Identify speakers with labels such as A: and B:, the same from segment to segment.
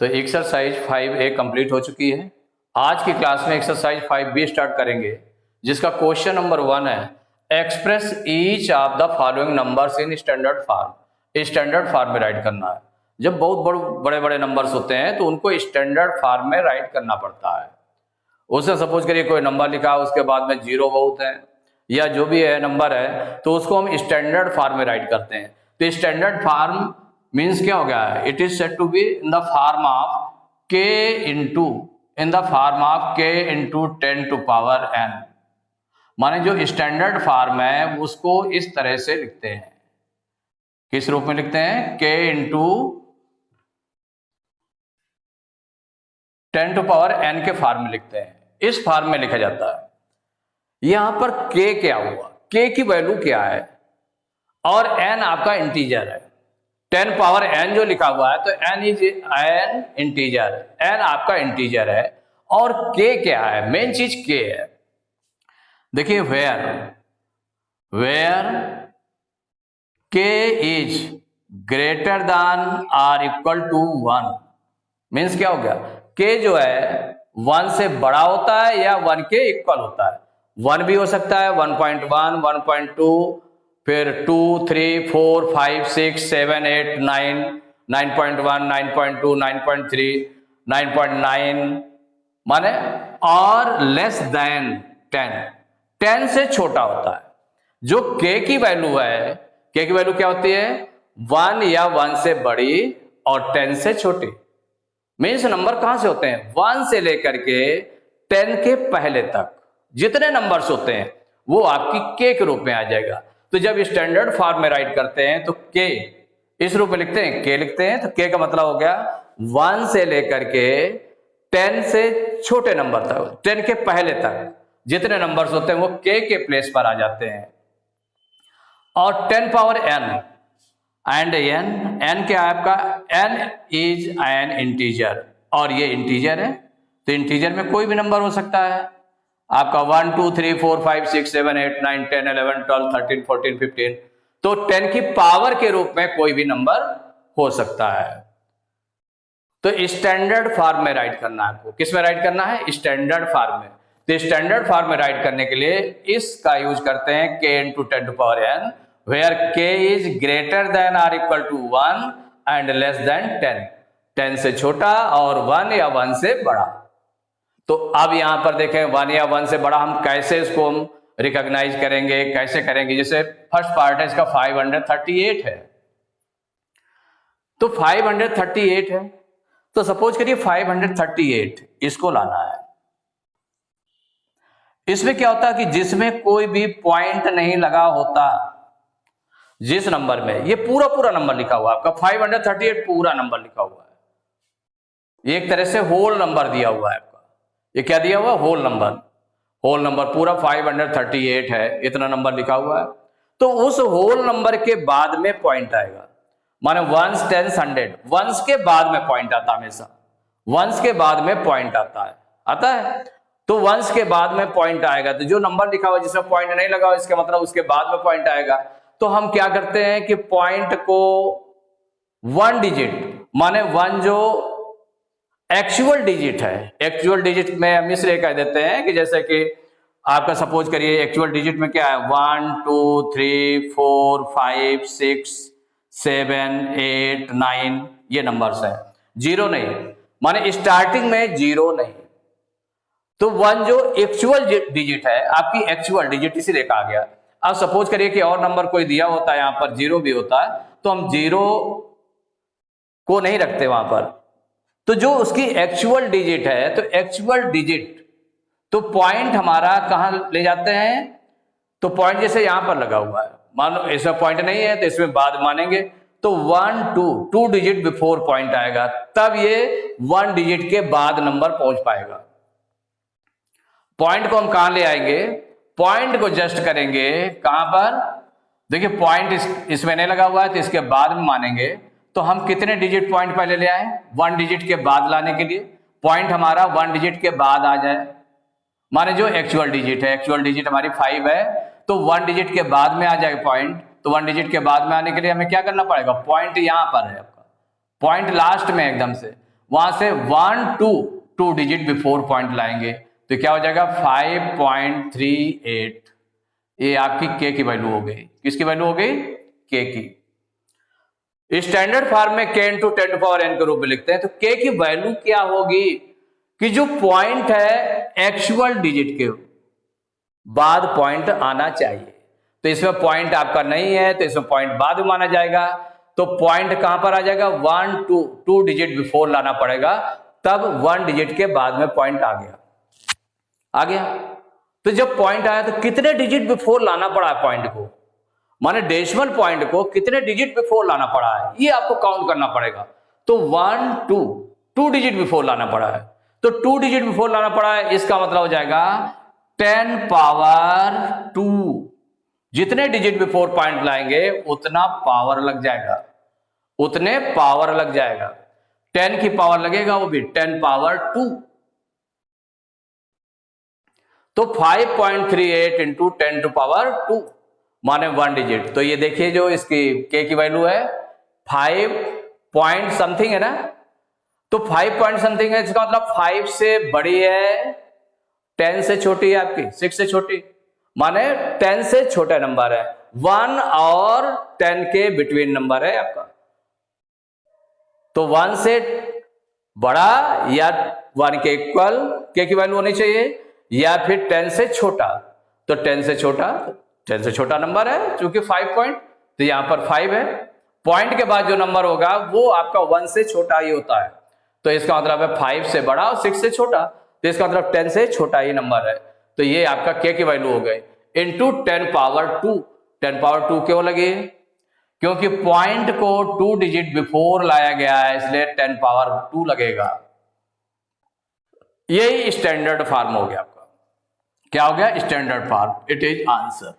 A: तो exercise 5A complete हो चुकी है। आज की क्लास में एक्सरसाइज 5B स्टार्ट करेंगे, जिसका क्वेश्चन नंबर 1 है, express each of the following numbers in standard form. Standard form में राइट करना है। जब बहुत बड़े बड़े नंबर्स होते हैं तो उनको स्टैंडर्ड फॉर्म में राइट करना पड़ता है। उससे सपोज करिए कोई नंबर लिखा, उसके बाद में जीरो बहुत है या जो भी है नंबर है, तो उसको हम स्टैंडर्ड फॉर्म में राइट करते हैं। तो स्टैंडर्ड फॉर्म मीन्स क्या हो गया है? It is said to be in the form of k into k 10 to power n। माने जो स्टैंडर्ड फॉर्म है उसको इस तरह से लिखते हैं। किस रूप में लिखते हैं? k into 10 to power n के फॉर्म में लिखते हैं। इस फॉर्म में लिखा जाता है। यहां पर k क्या हुआ? k की वैल्यू क्या है और n आपका इंटीजर है। 10 पावर n जो लिखा हुआ है तो n is an integer, n आपका इंटीजर है। और k क्या है? मेन चीज k है। देखिए where k is greater than और इक्वल टू 1 मीन्स क्या हो गया? k जो है 1 से बड़ा होता है या 1 के इक्वल होता है। 1 भी हो सकता है, 1.1, 1.2, फिर 2, 3, 4, 5, 6, 7, 8, 9, 9.1, 9.2, 9.3, 9.9 माने और लेस देन 10 से छोटा होता है। जो k की वैल्यू है, k की वैल्यू क्या होती है? 1 या 1 से बड़ी और 10 से छोटी। मीन्स नंबर कहां से होते हैं? 1 से लेकर के 10 के पहले तक जितने नंबर्स होते हैं वो आपकी k के रूप में आ जाएगा। तो जब स्टैंडर्ड फॉर्म में राइट करते हैं तो k इस रूप में लिखते हैं, k लिखते हैं। तो k का मतलब हो गया 1 से लेकर के 10 से छोटे नंबर तक, 10 के पहले तक जितने नंबर्स होते हैं वो k के प्लेस पर आ जाते हैं। और 10 पावर n एंड n क्या है आपका? n इज एन इंटीजर और ये इंटीजर है। तो इंटीजर में कोई भी नंबर हो सकता है आपका 1, 2, 3, 4, 5, 6, 7, 8, 9, 10, 11, 12, 13, 14, 15। तो 10 की पावर के रूप में कोई भी नंबर हो सकता है। तो स्टैंडर्ड फॉर्म में राइट करना है आपको। किस में राइट करना है? स्टैंडर्ड फॉर्म में। तो स्टैंडर्ड फॉर्म में राइट करने के लिए इसका यूज करते हैं k into 10 to power n, where k is greater than और equal to 1 and less than 10 से छोटा और 1 या 1 से बड़ा। तो अब यहां पर देखें 1 या 1 से बड़ा हम कैसे इसको हम रिकॉग्नाइज करेंगे, कैसे करेंगे? जैसे फर्स्ट पार्ट है इसका 538 है। तो 538 है तो सपोज करिए 538 इसको लाना है। इसमें क्या होता है कि जिसमें कोई भी पॉइंट नहीं लगा होता, जिस नंबर में ये पूरा नंबर लिखा हुआ है आपका 538 पूरा नंबर लिखा हुआ है, एक तरह से होल नंबर दिया हुआ है आपका। ये क्या दिया हुआ? होल नंबर पूरा 538 है, इतना नंबर लिखा हुआ है। तो उस होल नंबर के बाद में पॉइंट आएगा। माने 1s, 10s, 100 वंस के बाद में पॉइंट आता है। हमेशा वंस के बाद में पॉइंट आता है। तो वंस के बाद में पॉइंट आएगा। तो जो नंबर लिखा हुआ जिसमें पॉइंट नहीं लगा हुआ, इसका मतलब उसके बाद में पॉइंट आएगा। तो हम क्या करते हैं कि पॉइंट को 1 डिजिट माने 1 जो एक्चुअल डिजिट है, एक्चुअल डिजिट में हम इसलिए कह देते हैं कि जैसे कि आपका सपोज करिए एक्चुअल डिजिट में क्या है? 1, 2, 3, 4, 5, 6, 7, 8, 9 ये नंबर्स है। 0 नहीं, माने स्टार्टिंग में 0 नहीं। तो 1 जो एक्चुअल डिजिट है, आपकी एक्चुअल डिजिट इसीलिए कहा गया। अब सपोज करिए कि और नंबर कोई दिया होता है, यहां पर 0 भी होता है, तो हम 0 को नहीं रखते वहां पर। तो जो उसकी एक्चुअल डिजिट है, तो एक्चुअल डिजिट तो पॉइंट हमारा कहां ले जाते हैं? तो पॉइंट जैसे यहां पर लगा हुआ है, मान लो इसमें पॉइंट नहीं है तो इसमें बाद मानेंगे। तो 1, 2 डिजिट बिफोर पॉइंट आएगा, तब ये 1 डिजिट के बाद नंबर पहुंच पाएगा। पॉइंट को हम कहां ले आएंगे? पॉइंट को जस्ट करेंगे कहां पर? देखिए पॉइंट इसमें नहीं लगा हुआ है तो इसके बाद में मानेंगे। तो हम कितने डिजिट पॉइंट पहले ले आए? 1 डिजिट के बाद लाने के लिए पॉइंट हमारा 1 डिजिट के बाद आ जाए। माने जो एक्चुअल डिजिट है, एक्चुअल डिजिट हमारी 5 है, तो 1 डिजिट के बाद में आ जाए पॉइंट। तो 1 डिजिट के बाद में आने के लिए हमें क्या करना पड़ेगा? पॉइंट यहां पर है आपका, पॉइंट लास्ट में एकदम से वहां से 1 2 2 डिजिट बिफोर पॉइंट लाएंगे तो क्या हो जाएगा 5.38। ये आपकी के की वैल्यू हो गई। किसकी वैल्यू हो गई? के की। स्टैंडर्ड फॉर्म में k इंटू 10 पावर n के रूप में लिखते हैं। तो k की वैल्यू क्या होगी कि जो पॉइंट है एक्चुअल डिजिट के बाद पॉइंट आना चाहिए। तो इसमें पॉइंट आपका नहीं है तो इसमें पॉइंट बाद में माना जाएगा। तो पॉइंट कहां पर आ जाएगा? 1 2 डिजिट बिफोर लाना पड़ेगा, तब 1 डिजिट के बाद में पॉइंट आ गया। तो जब पॉइंट आया तो कितने डिजिट बिफोर लाना पड़ा है पॉइंट को, माने डेसिमल पॉइंट को कितने डिजिट बिफोर लाना पड़ा है, ये आपको काउंट करना पड़ेगा। तो 1 2 डिजिट बिफोर लाना पड़ा है। तो 2 डिजिट बिफोर लाना पड़ा है, इसका मतलब हो जाएगा 10 पावर 2। जितने डिजिट बिफोर पॉइंट लाएंगे उतना पावर लग जाएगा, उतने पावर लग जाएगा। 10 की पावर लगेगा, वो भी 10 पावर 2। तो 5.38 इंटू 10 टू पावर 2 माने 1 डिजिट। तो ये देखिए जो इसकी के की वैल्यू है 5 पॉइंट समथिंग है ना। तो 5 पॉइंट समथिंग है, इसका मतलब 5 से बड़ी है, 10 से छोटी है आपकी, 6 से छोटी, माने 10 से छोटा नंबर है। 1 और 10 के बिटवीन नंबर है आपका। तो 1 से बड़ा या 1 के इक्वल के की वैल्यू होनी चाहिए, या फिर 10 से छोटा। तो 10 से छोटा नंबर है चूंकि 5 पॉइंट, तो यहां पर 5 है। पॉइंट के बाद जो नंबर होगा वो आपका 1 से छोटा ही होता है। तो इसका मतलब है 5 से बड़ा और 6 से छोटा, तो इसका मतलब 10 से छोटा ही नंबर है। तो ये आपका के की वैल्यू हो गई इंटू 10 पावर 2। 10 पावर 2 क्यों लगी? क्योंकि पॉइंट को 2 डिजिट बिफोर लाया गया है, इसलिए 10 पावर 2 लगेगा। यही स्टैंडर्ड फॉर्म हो गया आपका। क्या हो गया? Standard form. It is answer.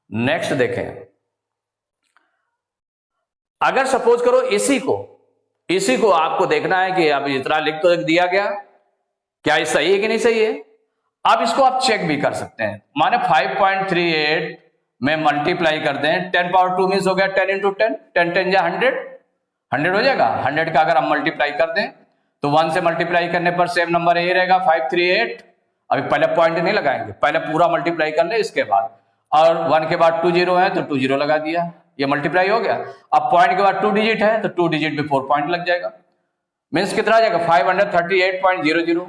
A: Next देखें, अगर सपोज करो इसी को आपको देखना है कि अब इतना लिख तो दिया गया, क्या ये सही है कि नहीं सही है। अब इसको आप चेक भी कर सकते हैं, माने 5.38 में मल्टीप्लाई कर दें, 10 पावर 2 मीन्स हो गया 10 इंटू 10, 10 10 या 100 हो जाएगा। 100 का अगर हम मल्टीप्लाई कर दें तो 1 से मल्टीप्लाई करने पर सेम नंबर यही रहेगा 538। अभी पहले पॉइंट नहीं लगाएंगे, पहले पूरा मल्टीप्लाई कर ले इसके बाद, और 1 के बाद 2 जीरो है तो 2 जीरो लगा दिया, ये मल्टीप्लाई हो गया। अब पॉइंट के बाद 2 डिजिट है तो 2 डिजिट बिफोर पॉइंट लग जाएगा, मीन्स कितना आ जाएगा 538.00।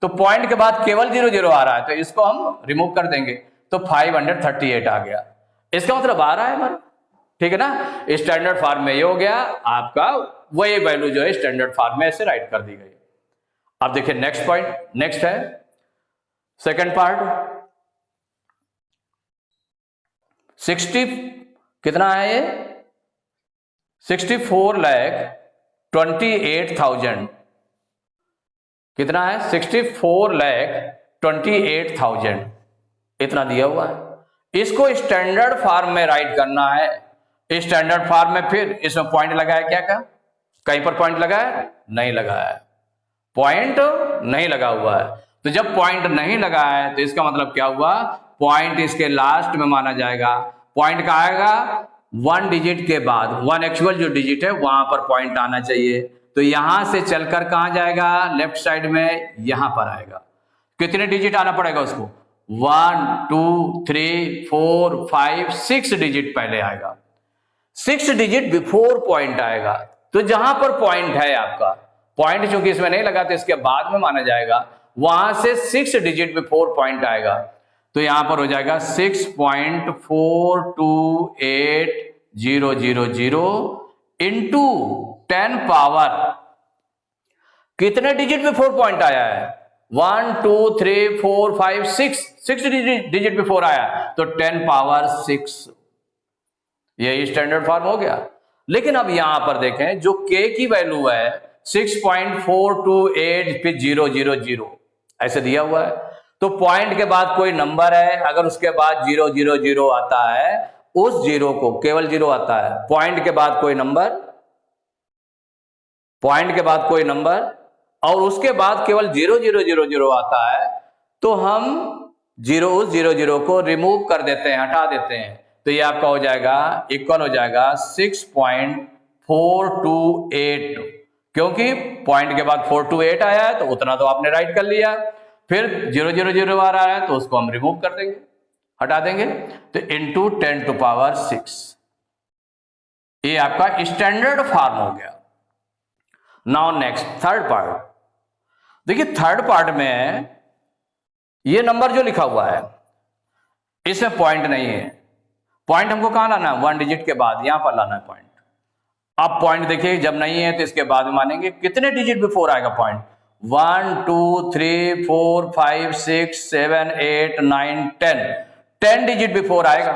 A: तो पॉइंट के बाद केवल 00 आ रहा है तो इसको हम रिमूव कर देंगे तो 538 आ गया। इसका मतलब आ रहा है हमारा, ठीक है ना। स्टैंडर्ड फॉर्म में ये हो गया आपका, वही वैल्यू जो है स्टैंडर्ड फॉर्म में ऐसे राइट कर दी गई। अब देखिए नेक्स्ट पॉइंट, नेक्स्ट है सेकंड पार्ट। 60 कितना है ये 64,28,000 कितना है 64,28,000 इतना दिया हुआ है। इसको स्टैंडर्ड फॉर्म में राइट करना है। स्टैंडर्ड फॉर्म में फिर इसमें पॉइंट लगाया, क्या क्या कहीं पर पॉइंट लगाया? नहीं लगाया, पॉइंट नहीं लगा हुआ है। तो जब पॉइंट नहीं लगा है तो इसका मतलब क्या हुआ, पॉइंट इसके लास्ट में माना जाएगा। पॉइंट का आएगा 1 डिजिट के बाद, 1 एक्चुअल जो डिजिट है वहां पर पॉइंट आना चाहिए। तो यहां से चलकर कहां जाएगा? लेफ्ट साइड में यहां पर आएगा। कितने डिजिट आना पड़ेगा उसको? 1 2 3 4 5 6 डिजिट पहले आएगा, 6 डिजिट बिफोर पॉइंट आएगा। तो जहां पर पॉइंट है आपका, पॉइंट चूंकि इसमें नहीं लगा तो इसके बाद में माना जाएगा, वहां से 6 डिजिट बिफोर पॉइंट आएगा। तो यहां पर हो जाएगा 6.428,000 इंटू 10 पावर कितने डिजिट बिफोर पॉइंट आया है? 1 2 3 4 5 6 डिजिट बिफोर आया तो 10 पावर 6। यही स्टैंडर्ड फॉर्म हो गया। लेकिन अब यहां पर देखें जो के की वैल्यू है 6.428,000 ऐसे दिया हुआ है। तो पॉइंट के बाद कोई नंबर है, अगर उसके बाद 000 आता है, उस जीरो को केवल 0 आता है। पॉइंट के बाद कोई नंबर, पॉइंट के बाद कोई नंबर और उसके बाद केवल 000 आता है, तो हम उस 00 को रिमूव कर देते हैं, हटा देते हैं। तो ये आपका हो जाएगा इक्वल हो जाएगा 6.428 क्योंकि पॉइंट के बाद 4 to 8 आया है तो उतना तो आपने राइट कर लिया। फिर 0 0 0 आ रहा है तो उसको हम रिमूव कर देंगे, हटा देंगे। तो इंटू 10 to power 6, ये आपका स्टैंडर्ड फॉर्म हो गया। Now next third part. देखिए थर्ड पार्ट में ये नंबर जो लिखा हुआ है इसमें पॉइंट नहीं है। पॉइंट हमको कहां लाना है? 1 डिजिट के बाद यहां पर लाना है पॉइंट। अब पॉइंट देखिए जब नहीं है तो इसके बाद में मानेंगे कितने डिजिट बिफोर आएगा पॉइंट? 1 2 3 4 5 6 7 8 9 10 डिजिट बिफोर आएगा।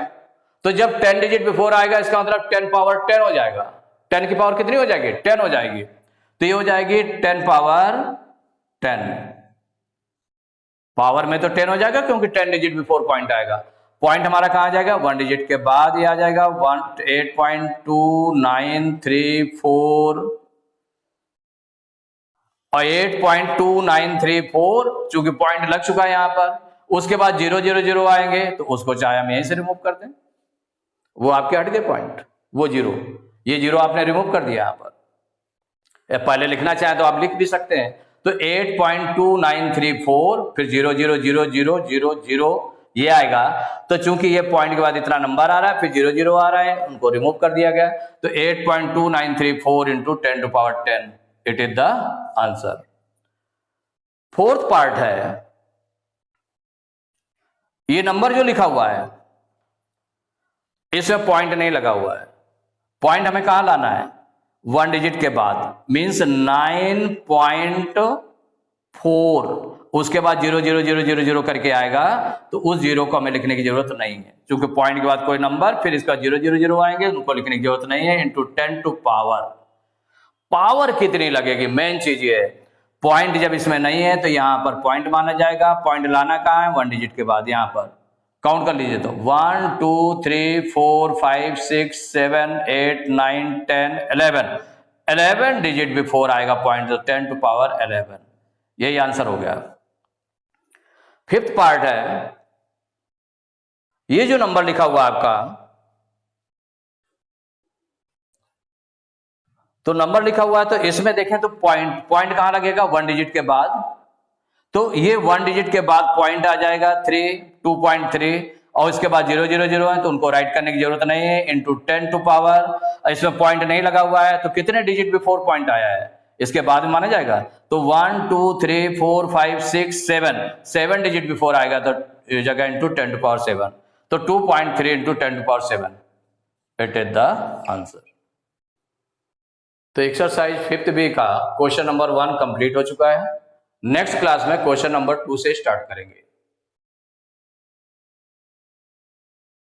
A: तो जब 10 डिजिट बिफोर आएगा इसका मतलब 10 पावर 10 हो जाएगा। 10 की पावर कितनी हो जाएगी? 10 हो जाएगी। तो ये हो जाएगी 10 पावर 10। पावर में तो 10 हो जाएगा क्योंकि 10 डिजिट बिफोर पॉइंट आएगा। पॉइंट हमारा कहां आ जाएगा? 1 डिजिट के बाद ये आ जाएगा 8.2934 और 8.2934 चूंकि पॉइंट लग चुका है यहां पर। उसके बाद 0 0 0 आएंगे तो उसको चाहे हम यहीं से रिमूव कर दें, वो आपके हट गए पॉइंट, वो 0, ये 0 आपने रिमूव कर दिया यहां पर। पहले लिखना चाहें तो आप लिख भी सकते हैं। तो 8.2934 फिर 0 0 0 0 0 0 ये आएगा। तो चूंकि ये पॉइंट के बाद इतना नंबर आ रहा है फिर 0 0 आ रहा है, उनको रिमूव कर दिया गया। तो 8.2934 into 10 to power 10 it is the answer. Fourth part है, ये नंबर जो लिखा हुआ है इसमें पॉइंट नहीं लगा हुआ है। पॉइंट हमें कहां लाना है? 1 डिजिट के बाद, मींस 9.4, उसके बाद 0 0 0 0 0 करके आएगा। तो उस 0 को हमें लिखने की जरूरत नहीं है क्योंकि पॉइंट के बाद कोई नंबर फिर इसका 0 0 0 आएंगे, उनको लिखने की जरूरत नहीं है। इंटू 10 to power, पावर कितनी लगेगी मेन चीज ये है। पॉइंट जब इसमें नहीं है तो यहां पर पॉइंट माना जाएगा। पॉइंट लाना कहां है? 1 डिजिट के बाद। यहां पर काउंट कर लीजिए तो 1 2 3 4 5 6 7 8 9 10 11 डिजिट बिफोर आएगा पॉइंट, तो 10 to power 11, यही आंसर हो गया। फिफ्थ पार्ट है, ये जो नंबर लिखा हुआ आपका, तो नंबर लिखा हुआ है तो इसमें देखें तो पॉइंट कहां लगेगा? 1 डिजिट के बाद। तो ये 1 डिजिट के बाद पॉइंट आ जाएगा 2.3 और इसके बाद 0 0 0 है तो उनको राइट करने की जरूरत नहीं है। इंटू 10 to power, इसमें पॉइंट नहीं लगा हुआ है तो कितने डिजिट बिफोर पॉइंट आया है इसके बाद में माना जाएगा। तो 1 2 3 4 5 6 7 डिजिट बिफोर आएगा तो जगह इंटू 10 to power 7, तो 2.3 into 10 to power 7 it is the answer. तो एक्सरसाइज 5th बी का क्वेश्चन नंबर 1 कंप्लीट हो चुका है। नेक्स्ट क्लास में क्वेश्चन नंबर 2 से स्टार्ट करेंगे।